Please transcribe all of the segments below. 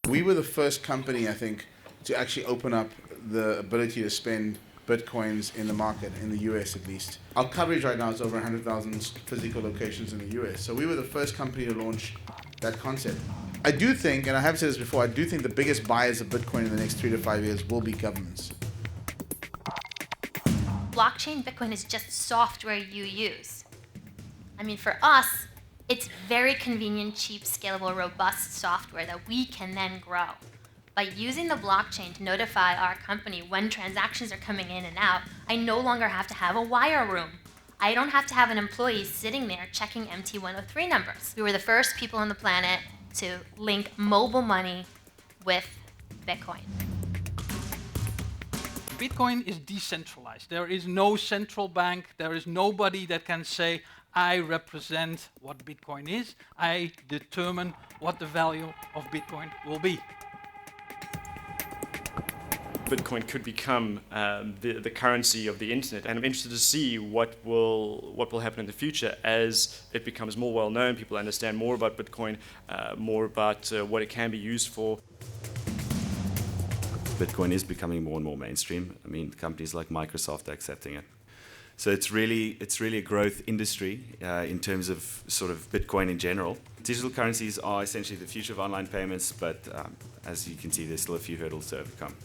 We were the first company, I think, to actually open up the ability to spend Bitcoins in the market, in the US at least. Our coverage right now is over 100,000 physical locations in the US. So we were the first company to launch that concept. I do think, and I have said this before, I do think the biggest buyers of Bitcoin in the next 3 to 5 years will be governments. Blockchain Bitcoin is just software you use. I mean, for us, it's very convenient, cheap, scalable, robust software that we can then grow. By using the blockchain to notify our company when transactions are coming in and out, I no longer have to have a wire room. I don't have to have an employee sitting there checking MT103 numbers. We were the first people on the planet to link mobile money with Bitcoin. Bitcoin is decentralized. There is no central bank. There is nobody that can say, I represent what Bitcoin is. I determine what the value of Bitcoin will be. Bitcoin could become the currency of the internet, and I'm interested to see what will happen in the future as it becomes more well known. People understand more about Bitcoin, more about what it can be used for. Bitcoin is becoming more and more mainstream. I mean, companies like Microsoft are accepting it. So it's really a growth industry in terms of sort of Bitcoin in general. Digital currencies are essentially the future of online payments, but as you can see, there's still a few hurdles to overcome.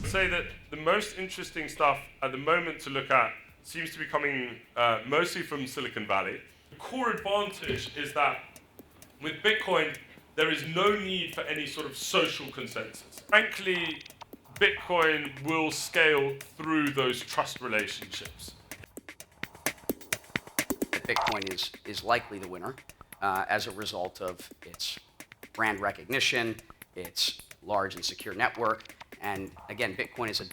Say that the most interesting stuff at the moment to look at seems to be coming mostly from Silicon Valley. The core advantage is that with Bitcoin, there is no need for any sort of social consensus. Frankly, Bitcoin will scale through those trust relationships. Bitcoin is likely the winner as a result of its brand recognition, its large and secure network, and again, Bitcoin is a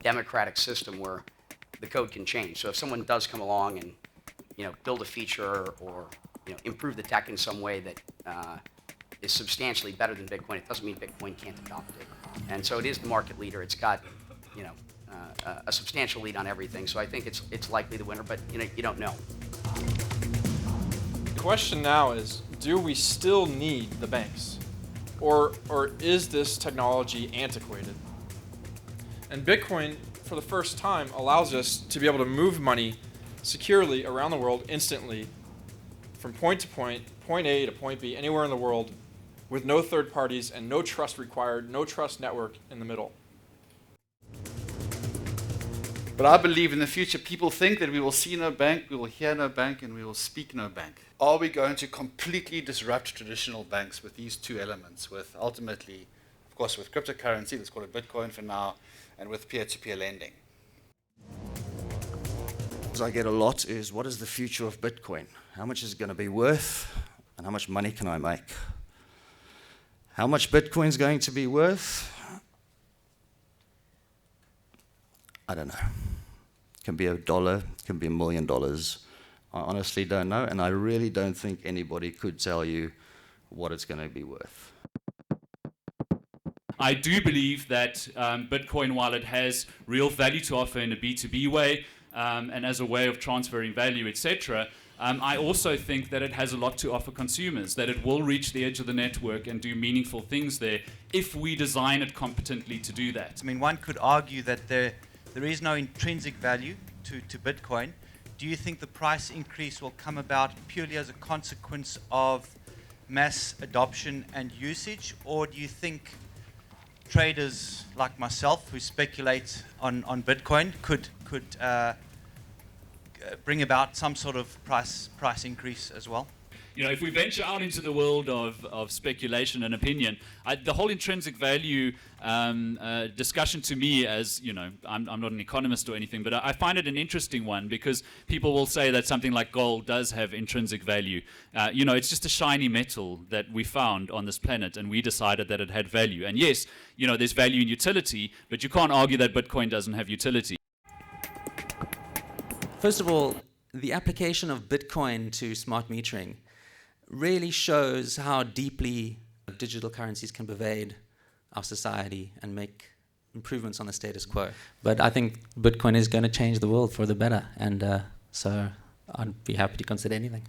democratic system where the code can change. So if someone does come along and build a feature or improve the tech in some way that is substantially better than Bitcoin, it doesn't mean Bitcoin can't adopt it. And so it is the market leader. It's got a substantial lead on everything. So I think it's likely the winner, but you don't know. The question now is, do we still need the banks? Or is this technology antiquated? And Bitcoin, for the first time, allows us to be able to move money securely around the world instantly from point to point, point A to point B, anywhere in the world, with no third parties and no trust required, no trust network in the middle. But I believe in the future, people think that we will see no bank, we will hear no bank, and we will speak no bank. Are we going to completely disrupt traditional banks with these two elements, with ultimately, of course, with cryptocurrency, let's call it Bitcoin for now, and with peer-to-peer lending? I get a lot is, what is the future of Bitcoin? How much is it going to be worth, and how much money can I make? How much Bitcoin is going to be worth? I don't know. It can be $1, it can be $1 million. I honestly don't know, and I really don't think anybody could tell you what it's going to be worth. I do believe that Bitcoin, while it has real value to offer in a B2B way, and as a way of transferring value, etc., I also think that it has a lot to offer consumers, that it will reach the edge of the network and do meaningful things there if we design it competently to do that. I mean, one could argue that there is no intrinsic value to Bitcoin. Do you think the price increase will come about purely as a consequence of mass adoption and usage, or do you think traders like myself who speculate on Bitcoin could bring about some sort of price increase as well? If we venture out into the world of speculation and opinion, the whole intrinsic value discussion to me, as I'm not an economist or anything, but I find it an interesting one because people will say that something like gold does have intrinsic value. It's just a shiny metal that we found on this planet, and we decided that it had value. And yes, there's value in utility, but you can't argue that Bitcoin doesn't have utility. First of all, the application of Bitcoin to smart metering really shows how deeply digital currencies can pervade our society and make improvements on the status quo. But I think Bitcoin is going to change the world for the better, and so I'd be happy to consider anything.